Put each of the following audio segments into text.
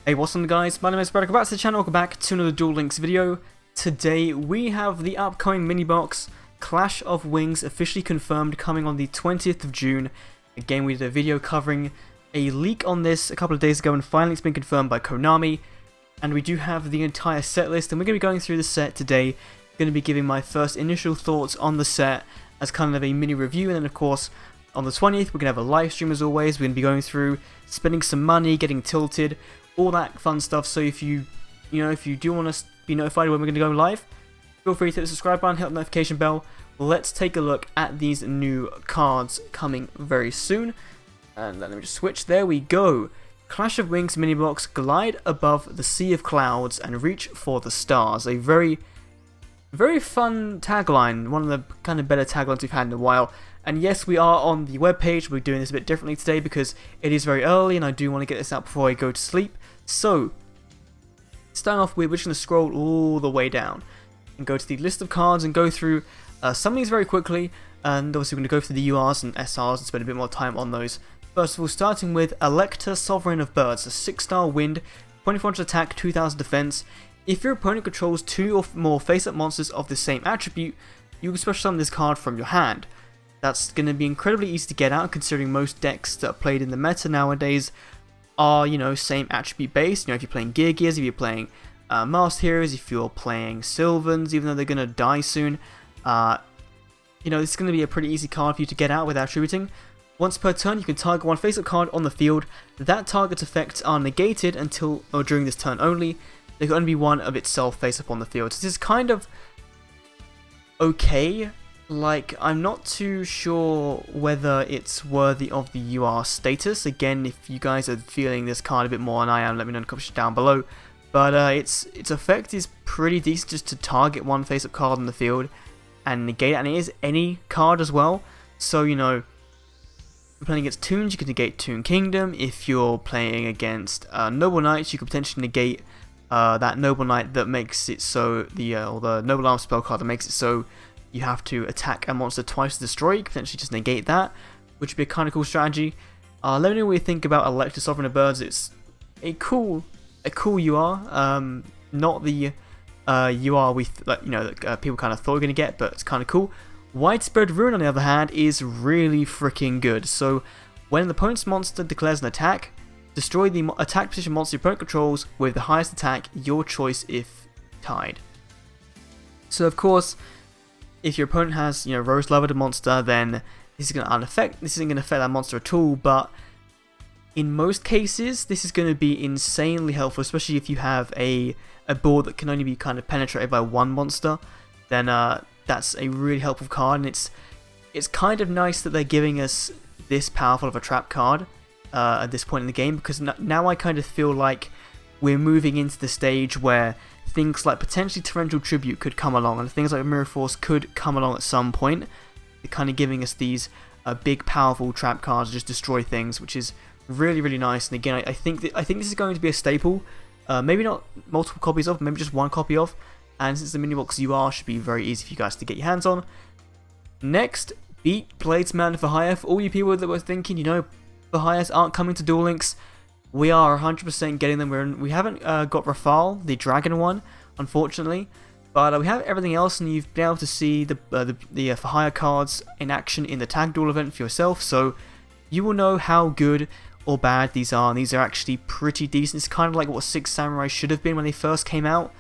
Hey, what's on guys, my name is Brad, welcome back to the channel, welcome back to another Duel Links video. Today we have the upcoming mini box, Clash of Wings, officially confirmed, coming on the 20th of June. Again, we did a video covering a leak on this a couple of days ago and finally it's been confirmed by Konami. And we do have the entire set list and we're going to be going through the set today. Going to be giving my first initial thoughts on the set as kind of a mini review, and then of course on the 20th we're going to have a live stream as always. We're going to be going through spending some money, getting tilted, all that fun stuff. So if you do want to be notified when we're going to go live, feel free to hit the subscribe button, hit the notification bell. Let's take a look at these new cards coming very soon. And let me just switch. There we go. Clash of Wings mini box, glide above the sea of clouds and reach for the stars. A very fun tagline, one of the kind of better taglines we've had in a while. And yes, we are on the webpage. We're doing this a bit differently today because it is very early and I do want to get this out before I go to sleep. So, starting off with, we're just going to scroll all the way down and go to the list of cards and go through some of these very quickly. And obviously we're going to go through the URs and SRs and spend a bit more time on those. First of all, starting with Elector, Sovereign of Birds, a 6-star wind, 2400 attack, 2000 defense. If your opponent controls 2 or more face-up monsters of the same attribute, you can special summon this card from your hand. That's going to be incredibly easy to get out, considering most decks that are played in the meta nowadays are, same attribute based. If you're playing Gears, if you're playing Master Heroes, if you're playing Sylvans, even though they're going to die soon, this is going to be a pretty easy card for you to get out without attributing. Once per turn, you can target one face-up card on the field. That target's effects are negated until or during this turn only. There can only be one of itself face-up on the field. So this is kind of okay. Like, I'm not too sure whether it's worthy of the UR status. Again, if you guys are feeling this card a bit more than I am, let me know in the comments down below. But its effect is pretty decent, just to target one face-up card on the field and negate it. And it is any card as well. So, if you're playing against Toons, you can negate Toon Kingdom. If you're playing against Noble Knights, you could potentially negate that Noble Knight that makes it so, or the Noble Arm spell card that makes it so you have to attack a monster twice to destroy. You can potentially just negate that, which would be a kind of cool strategy. Let me know what you think about Elector, Sovereign of Birds. It's a cool UR, not the UR that people kind of thought we were going to get, but it's kind of cool. Widespread Ruin, on the other hand, is really freaking good. So when the opponent's monster declares an attack, destroy the attack position monster your opponent controls with the highest attack, your choice if tied. So of course, if your opponent has Rose Lover the monster, then this isn't going to affect that monster at all. But in most cases, this is going to be insanely helpful, especially if you have a board that can only be kind of penetrated by one monster. Then that's a really helpful card, and it's kind of nice that they're giving us this powerful of a trap card at this point in the game, because now I kind of feel like we're moving into the stage where things like potentially Torrential Tribute could come along, and things like Mirror Force could come along at some point. They're kind of giving us these big powerful trap cards to just destroy things, which is really, really nice. And again, I think this is going to be a staple. Maybe not multiple copies of, maybe just one copy of. And since the mini box UR should be very easy for you guys to get your hands on. Next, beat Bladesman for hire. For all you people that were thinking, for hires aren't coming to Duel Links, we are 100% getting them. We haven't got Rafale, the dragon one, unfortunately, but we have everything else, and you've been able to see the for hire cards in action in the Tag Duel event for yourself, so you will know how good or bad these are, and these are actually pretty decent. It's kind of like what Six Samurai should have been when they first came out.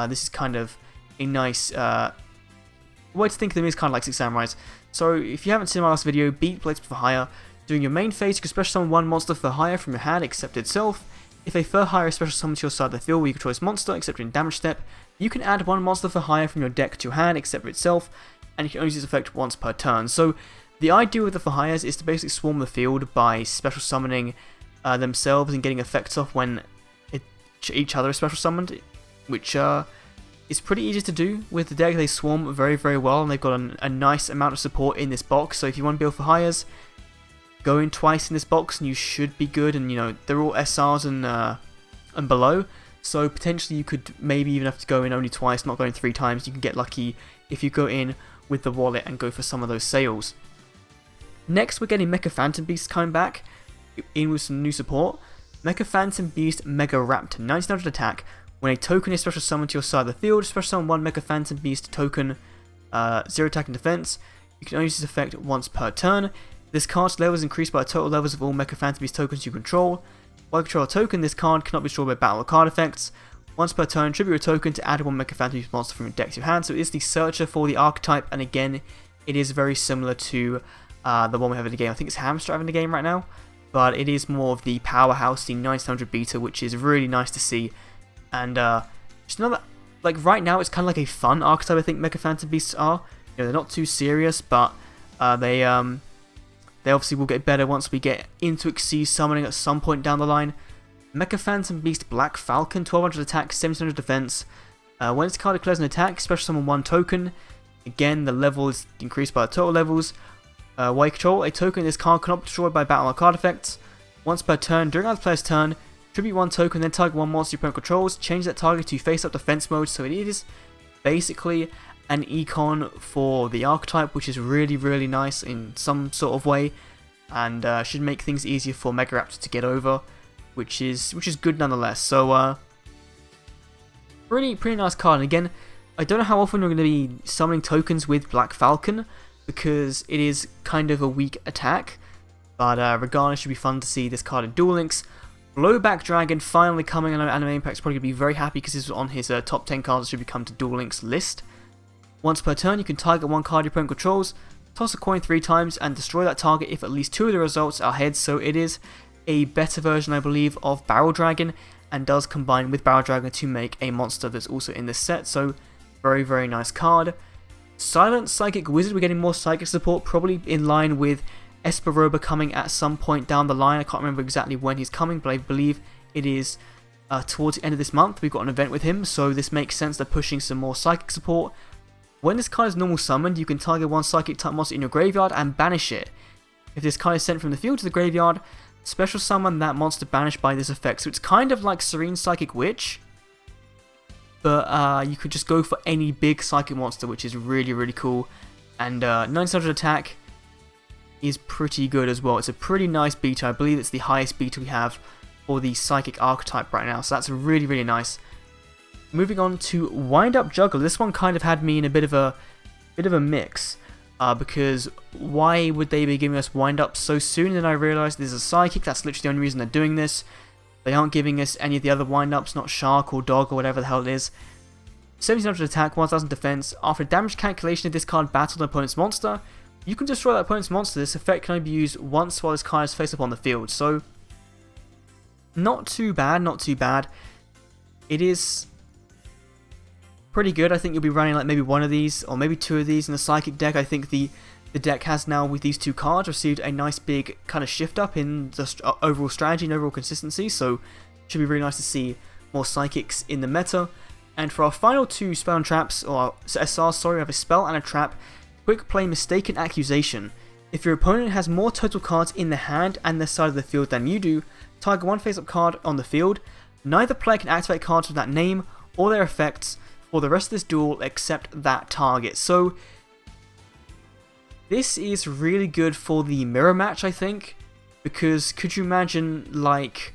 This is kind of a nice way to think of them, is kind of like Six Samurais. So if you haven't seen my last video, beat Bladesman for hire. During your main phase, you can special summon one monster for hire from your hand except itself. If a for hire is special summoned to your side of the field where you control this monster except in damage step, you can add one monster for hire from your deck to your hand except for itself, and you can only use this effect once per turn. So the idea with the for hires is to basically swarm the field by special summoning themselves and getting effects off when each other is special summoned, which is pretty easy to do with the deck. They swarm very, very well, and they've got a nice amount of support in this box. So if you want to build for hires, go in twice in this box and you should be good. And they're all SRs and below, so potentially you could maybe even have to go in only twice, not going 3 times. You can get lucky if you go in with the wallet and go for some of those sales. Next, we're getting Mecha Phantom Beast coming back in with some new support. Mecha Phantom Beast Mega Raptor, 1900 attack. When a token is special summoned to your side of the field, special summon one Mecha Phantom Beast token, 0 attack and defense. You can only use this effect once per turn. This card's level is increased by the total levels of all Mecha Phantom Beast tokens you control. While you control a token, this card cannot be destroyed by battle or card effects. Once per turn, tribute a token to add one Mecha Phantom Beast monster from your deck to your hand. So it is the searcher for the archetype, and again, it is very similar to the one we have in the game. I think it's Hamster having the game right now, but it is more of the powerhouse, the 1900 beta, which is really nice to see. And just another, like right now, it's kind of like a fun archetype. I think Mecha Phantom Beasts are. You know, they're not too serious, but they obviously will get better once we get into Xyz summoning at some point down the line. Mecha Phantom Beast Black Falcon, 1200 attack, 1700 defense. When this card declares an attack, special summon one token. Again, the level is increased by the total levels. While you control a token, this card cannot be destroyed by battle or card effects. Once per turn, during other player's turn, tribute one token, then target one monster your opponent controls. Change that target to face-up defense mode, so it is basically an econ for the archetype, which is really, really nice in some sort of way, and should make things easier for Mega Raptor to get over, which is good nonetheless. So, pretty nice card. And again, I don't know how often we're going to be summoning tokens with Black Falcon, because it is kind of a weak attack, but regardless, it should be fun to see this card in Duel Links. Blowback Dragon finally coming. I know Anime Impact's probably going to be very happy because this was on his top 10 cards that should become to Duel Links list. Once per turn, you can target one card your opponent controls, toss a coin 3 times, and destroy that target if at least 2 of the results are heads. So it is a better version, I believe, of Barrel Dragon, and does combine with Barrel Dragon to make a monster that's also in this set. So very, very nice card. Silent Psychic Wizard, we're getting more psychic support, probably in line with Esperoba coming at some point down the line. I can't remember exactly when he's coming, but I believe it is towards the end of this month. We've got an event with him, so this makes sense. They're pushing some more psychic support. When this card is normal summoned, you can target one psychic type monster in your graveyard and banish it. If this card is sent from the field to the graveyard, special summon that monster banished by this effect. So it's kind of like Serene Psychic Witch, but you could just go for any big psychic monster, which is really, really cool. And 900 attack is pretty good as well. It's a pretty nice beta. I believe it's the highest beta we have for the psychic archetype right now, so that's really, really nice. Moving on to Wind Up Juggler. This one kind of had me in a bit of a mix, because why would they be giving us Wind Up so soon? And then I realised this is a psychic. That's literally the only reason they're doing this. They aren't giving us any of the other Wind Ups, not Shark or Dog or whatever the hell it is. 1700 attack, 1000 defense. After damage calculation, if this card battled an opponent's monster, you can destroy that opponent's monster. This effect can only be used once while this card is face up on the field. So, not too bad, not too bad. It is pretty good. I think you'll be running like maybe one of these or maybe 2 of these in the psychic deck. I think the deck has now, with these 2 cards, received a nice big kind of shift up in the overall strategy and overall consistency. So, it should be really nice to see more psychics in the meta. And for our final 2 spell and traps, or SR, sorry, we have a spell and a trap. Quick play Mistaken Accusation. If your opponent has more total cards in the hand and their side of the field than you do, target one face-up card on the field. Neither player can activate cards with that name or their effects for the rest of this duel except that target. So, this is really good for the mirror match, I think, because could you imagine, like,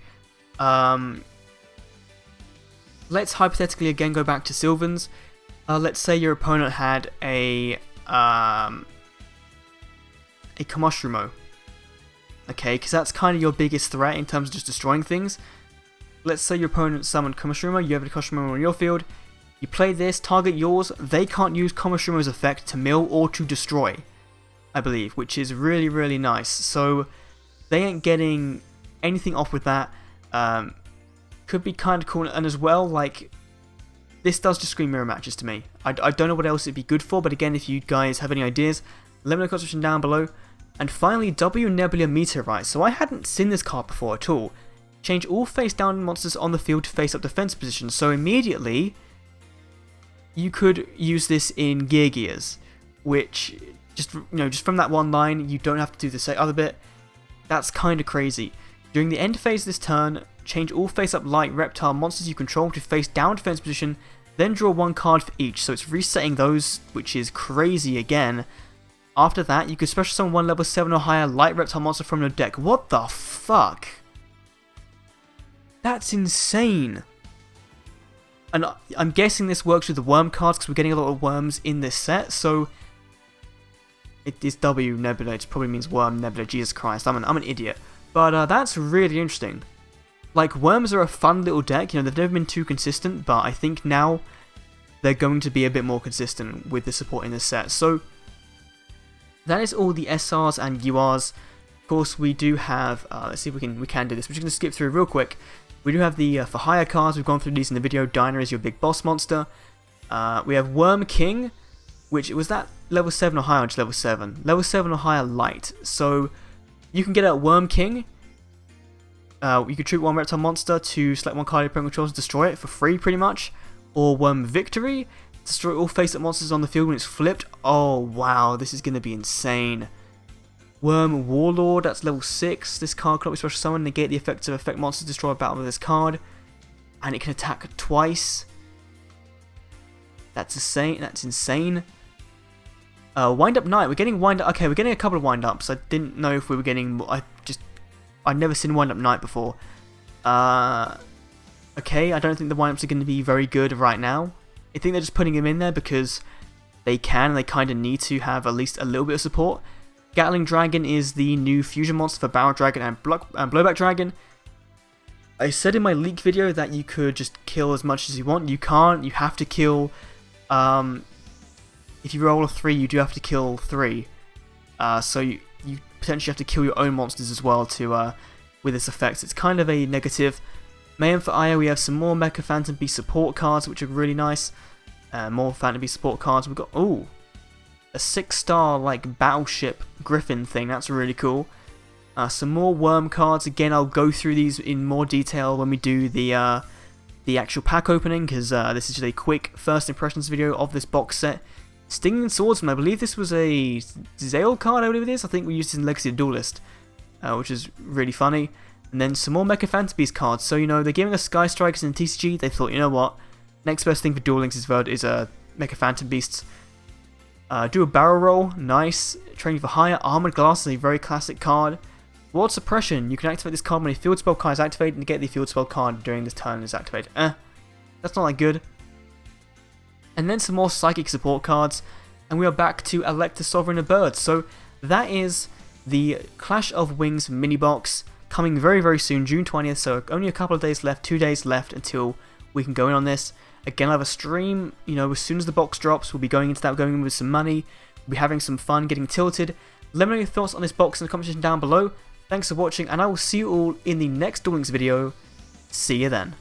let's hypothetically again go back to Sylvans. Let's say your opponent had a Kamushrumo. Okay, because that's kind of your biggest threat in terms of just destroying things. Let's say your opponent summoned Kamushrumo, you have a Kamushrumo on your field. You play this, target yours, they can't use Kamushrumo's effect to mill or to destroy, I believe, which is really, really nice. So, they ain't getting anything off with that. Could be kind of cool, and as well, like, this does just scream mirror matches to me. I don't know what else it'd be good for, but again, if you guys have any ideas, let me know in the comment section down below. And finally, W Nebula Meteorite. So I hadn't seen this card before at all. Change all face down monsters on the field to face up defense positions. So immediately, you could use this in Gears, which just from that one line, you don't have to do the other bit. That's kind of crazy. During the end phase of this turn, change all face-up light reptile monsters you control to face down defense position, then draw one card for each. So it's resetting those, which is crazy again. After that, you could special summon one level 7 or higher light reptile monster from your deck. What the fuck? That's insane. And I'm guessing this works with the worm cards because we're getting a lot of worms in this set, so it is W Nebula, it probably means worm nebula, Jesus Christ, I'm an idiot. But that's really interesting. Like, worms are a fun little deck, you know, they've never been too consistent, but I think now they're going to be a bit more consistent with the support in this set. So that is all the SRs and URs. Of course, we do have, let's see if we can do this. We're just going to skip through real quick. We do have the for hire cards, we've gone through these in the video. Diner is your big boss monster. We have Worm King, which was that level 7 or higher, or just level 7? Level 7 or higher light. So you can get a Worm King. You can treat one reptile monster to select one card your opponent controls and destroy it for free pretty much. Or Worm Victory, destroy all face-up monsters on the field when it's flipped. Oh wow, this is going to be insane. Worm Warlord, that's level 6. This card cannot be special summoned, negate the effects of effect monsters, destroy a battle with this card. And it can attack twice. That's insane. That's insane. Wind Up Knight, we're getting Wind Up. Okay, we're getting a couple of Wind Ups. I didn't know if we were getting. I'd never seen Wind Up Knight before. Okay, I don't think the Wind Ups are going to be very good right now. I think they're just putting him in there because they can, and they kind of need to have at least a little bit of support. Gatling Dragon is the new fusion monster for Barrel Dragon and Blowback Dragon. I said in my leak video that you could just kill as much as you want. You can't. You have to kill. If you roll a 3, you do have to kill 3. So you potentially have to kill your own monsters as well to with this effect. It's kind of a negative. Mayhem for Io, we have some more Mecha Phantom Beast support cards, which are really nice. More Phantom Beast support cards. We've got a 6-star like battleship Griffin thing. That's really cool. Some more worm cards. Again, I'll go through these in more detail when we do the actual pack opening, because this is just a quick first impressions video of this box set. Stinging Swordsman, I believe this was a Zale card, I believe it is. I think we used it in Legacy of Duelist, which is really funny. And then some more Mecha Phantom Beast cards. So, you know, they're giving us Sky Strikers and TCG. They thought, you know what, next best thing for Duel Links is Mecha Phantom Beasts. Do a barrel roll, nice. Training for Hire, Armored Glass is a very classic card. Ward Suppression, you can activate this card when a field spell card is activated and get the field spell card during this turn is activated. That's not that good. And then some more Psychic support cards, and we are back to Elector, Sovereign of Birds. So that is the Clash of Wings mini box coming very, very soon, June 20th. So only a couple of days left, 2 days left until we can go in on this. Again, I'll have a stream, you know, as soon as the box drops, we'll be going into that, going in with some money. We'll be having some fun, getting tilted. Let me know your thoughts on this box in the comment section down below. Thanks for watching, and I will see you all in the next Duel Links video. See you then.